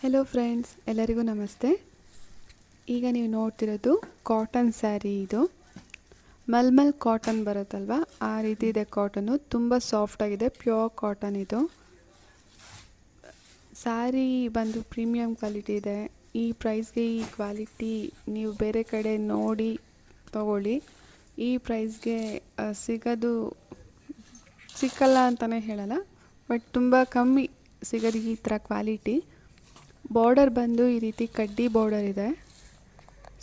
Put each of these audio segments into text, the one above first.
Hello friends, ಎಲ್ಲರಿಗೂ ನಮಸ್ತೆ. ಈಗ ನೀವು ನೋಡ್ತಿರೋದು ಕಾಟನ್ ಸ್ಯಾರಿ. ಇದು ಮಲ್ಮಲ್ ಕಾಟನ್ ಬರುತ್ತಲ್ವ, ಆ ರೀತಿ ಇದೆ ಕಾಟನ್ನು. ತುಂಬ ಸಾಫ್ಟಾಗಿದೆ, ಪ್ಯೂರ್ ಕಾಟನ್ ಇದು. ಸ್ಯಾರಿ ಬಂದು ಪ್ರೀಮಿಯಂ ಕ್ವಾಲಿಟಿ ಇದೆ. ಈ ಪ್ರೈಸ್ಗೆ ಈ ಕ್ವಾಲಿಟಿ ನೀವು ಬೇರೆ ಕಡೆ ನೋಡಿ ತಗೊಳ್ಳಿ. ಈ ಪ್ರೈಸ್ಗೆ ಸಿಕ್ಕಲ್ಲ ಅಂತಲೇ ಹೇಳಲ್ಲ, ಬಟ್ ತುಂಬ ಕಮ್ಮಿ ಸಿಗೋದು ಈ ಥರ ಕ್ವಾಲಿಟಿ. ಬಾರ್ಡರ್ ಬಂದು ಈ ರೀತಿ ಕಡ್ಡಿ ಬಾರ್ಡರ್ ಇದೆ.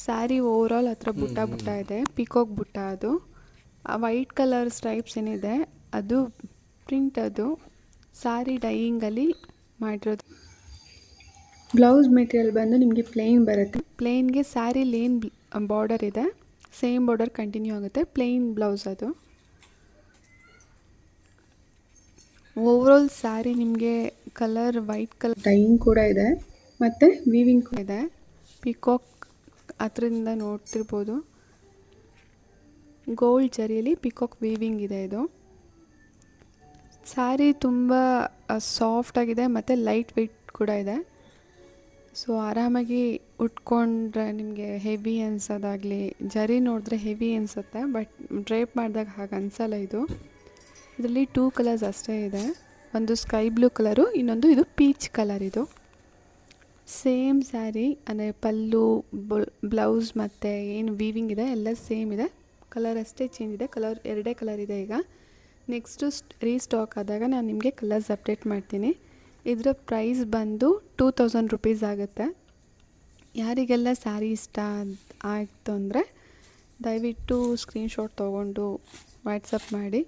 ಸ್ಯಾರಿ ಓವರಾಲ್ ಹತ್ರ ಬುಟ್ಟ ಇದೆ, ಪಿಕಾಕ್ ಬುಟ್ಟ. ಅದು ವೈಟ್ ಕಲರ್ ಸ್ಟ್ರೈಪ್ಸ್ ಏನಿದೆ ಅದು ಪ್ರಿಂಟ್. ಅದು ಸ್ಯಾರಿ ಡೈಯಿಂಗಲ್ಲಿ ಮಾಡಿರೋದು. ಬ್ಲೌಸ್ ಮೆಟೀರಿಯಲ್ ಬಂದು ನಿಮಗೆ ಪ್ಲೇನ್ ಬರುತ್ತೆ. ಪ್ಲೇನ್ಗೆ ಸ್ಯಾರಿ ಲೇನ್ ಬಾರ್ಡರ್ ಇದೆ, ಸೇಮ್ ಬಾರ್ಡರ್ ಕಂಟಿನ್ಯೂ ಆಗುತ್ತೆ. ಪ್ಲೇನ್ ಬ್ಲೌಸ್ ಅದು. ಓವರಾಲ್ ಸ್ಯಾರಿ ನಿಮಗೆ ಕಲರ್ ವೈಟ್ ಕಲರ್ ಡೈಯಿಂಗ್ ಕೂಡ ಇದೆ ಮತ್ತು ವೀವಿಂಗ್ ಕೂಡ ಇದೆ. ಪಿಕಾಕ್ ಹತ್ರದಿಂದ ನೋಡ್ತಿರ್ಬೋದು, ಗೋಲ್ಡ್ ಜರಿಯಲ್ಲಿ ಪಿಕಾಕ್ ವೀವಿಂಗ್ ಇದೆ. ಇದು ಸ್ಯಾರಿ ತುಂಬ ಸಾಫ್ಟಾಗಿದೆ ಮತ್ತು ಲೈಟ್ ವೆಯ್ಟ್ ಕೂಡ ಇದೆ. ಸೊ ಆರಾಮಾಗಿ ಉಟ್ಕೊಂಡ್ರೆ ನಿಮಗೆ ಹೆವಿ ಅನ್ಸೋದಾಗಲಿ, ಜರಿ ನೋಡಿದ್ರೆ ಹೆವಿ ಅನಿಸುತ್ತೆ, ಬಟ್ ಡ್ರೇಪ್ ಮಾಡಿದಾಗ ಹಾಗೆ ಅನಿಸಲ್ಲ. ಇದರಲ್ಲಿ 2 ಕಲರ್ಸ್ ಅಷ್ಟೇ ಇದೆ. ಒಂದು ಸ್ಕೈ ಬ್ಲೂ ಕಲರು, ಇನ್ನೊಂದು ಇದು ಪೀಚ್ ಕಲರ್. ಇದು ಸೇಮ್ ಸ್ಯಾರಿ, ಅಂದರೆ ಪಲ್ಲು, ಬ್ಲೌಸ್ ಮತ್ತು ಏನು ವೀವಿಂಗ್ ಇದೆ ಎಲ್ಲ ಸೇಮ್ ಇದೆ. ಕಲರ್ ಅಷ್ಟೇ ಚೇಂಜ್ ಇದೆ. ಕಲರ್ ಎರಡೇ ಕಲರ್ ಇದೆ. ಈಗ ನೆಕ್ಸ್ಟು ರೀಸ್ಟಾಕ್ ಆದಾಗ ನಾನು ನಿಮಗೆ ಕಲರ್ಸ್ ಅಪ್ಡೇಟ್ ಮಾಡ್ತೀನಿ. ಇದರ ಪ್ರೈಸ್ ಬಂದು 2000 ರುಪೀಸ್ ಆಗುತ್ತೆ. ಯಾರಿಗೆಲ್ಲ ಸ್ಯಾರಿ ಇಷ್ಟ ಆಯಿತು ಅಂದರೆ ದಯವಿಟ್ಟು ಸ್ಕ್ರೀನ್ಶಾಟ್ ತೊಗೊಂಡು ವಾಟ್ಸಪ್ ಮಾಡಿ.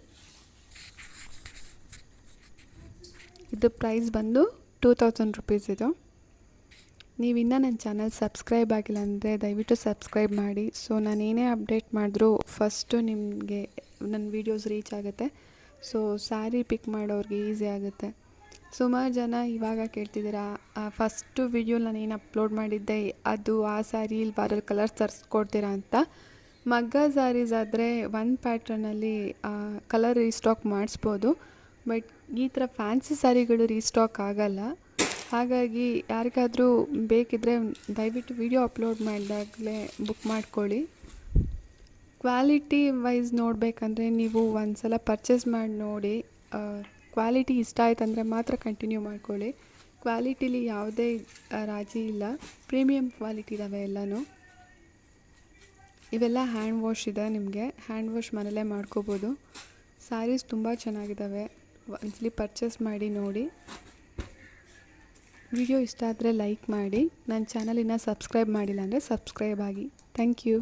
ಇದು ಪ್ರೈಸ್ ಬಂದು 2000 ರುಪೀಸ್. ಇದು ನೀವಿನ್ನೂ ನನ್ನ ಚಾನಲ್ ಸಬ್ಸ್ಕ್ರೈಬ್ ಆಗಿಲ್ಲ ಅಂದರೆ ದಯವಿಟ್ಟು ಸಬ್ಸ್ಕ್ರೈಬ್ ಮಾಡಿ. ಸೊ ನಾನು ಏನೇ ಅಪ್ಡೇಟ್ ಮಾಡಿದ್ರೂ ಫಸ್ಟು ನಿಮಗೆ ನನ್ನ ವೀಡಿಯೋಸ್ ರೀಚ್ ಆಗುತ್ತೆ. ಸೊ ಸ್ಯಾರಿ ಪಿಕ್ ಮಾಡೋರಿಗೆ ಈಸಿ ಆಗುತ್ತೆ. ಸುಮಾರು ಜನ ಇವಾಗ ಕೇಳ್ತಿದ್ದೀರಾ, ಫಸ್ಟು ವಿಡಿಯೋ ನಾನು ಏನು ಅಪ್ಲೋಡ್ ಮಾಡಿದ್ದೆ ಅದು ಆ ಸ್ಯಾರಿ ಇಲ್ಲಿ ಬಾರಲ್ಲಿ ಕಲರ್ಸ್ ತರಿಸ್ಕೊಡ್ತೀರಾ ಅಂತ. ಮಗ್ಗ ಸ್ಯಾರೀಸ್ ಆದರೆ ಒಂದು ಪ್ಯಾಟ್ರನಲ್ಲಿ ಕಲರ್ ರೀಸ್ಟಾಕ್ ಮಾಡಿಸ್ಬೋದು, ಬಟ್ ಈ ಥರ ಫ್ಯಾನ್ಸಿ ಸ್ಯಾರಿಗಳು ರೀಸ್ಟಾಕ್ ಆಗಲ್ಲ. ಹಾಗಾಗಿ ಯಾರಿಗಾದರೂ ಬೇಕಿದ್ದರೆ ದಯವಿಟ್ಟು ವಿಡಿಯೋ ಅಪ್ಲೋಡ್ ಮಾಡಿದಾಗಲೇ ಬುಕ್ ಮಾಡ್ಕೊಳ್ಳಿ. ಕ್ವಾಲಿಟಿ ವೈಸ್ ನೋಡಬೇಕಂದ್ರೆ ನೀವು ಒಂದು ಸಲ ಪರ್ಚೇಸ್ ಮಾಡಿ ನೋಡಿ. ಕ್ವಾಲಿಟಿ ಇಷ್ಟ ಆಯ್ತಂದರೆ ಮಾತ್ರ ಕಂಟಿನ್ಯೂ ಮಾಡ್ಕೊಳ್ಳಿ. ಕ್ವಾಲಿಟಿಲಿ ಯಾವುದೇ ರಾಜಿ ಇಲ್ಲ, ಪ್ರೀಮಿಯಂ ಕ್ವಾಲಿಟಿ ಇದ್ದಾವೆ ಎಲ್ಲನೂ. ಇವೆಲ್ಲ ಹ್ಯಾಂಡ್ ವಾಶ್ ಇದೆ. ನಿಮಗೆ ಹ್ಯಾಂಡ್ ವಾಶ್ ಮನೇಲೇ ಮಾಡ್ಕೋಬೋದು. ಸ್ಯಾರೀಸ್ ತುಂಬ ಚೆನ್ನಾಗಿದ್ದಾವೆ. ಒಂದ್ಸಲಿ ಪರ್ಚೇಸ್ ಮಾಡಿ ನೋಡಿ. ವಿಡಿಯೋ ಇಷ್ಟ ಆದರೆ ಲೈಕ್ ಮಾಡಿ. ನನ್ನ ಚಾನಲ್ ಇನ್ನೂ ಸಬ್ಸ್ಕ್ರೈಬ್ ಮಾಡಿಲ್ಲ ಅಂದರೆ ಸಬ್ಸ್ಕ್ರೈಬ್ ಆಗಿ. Thank you.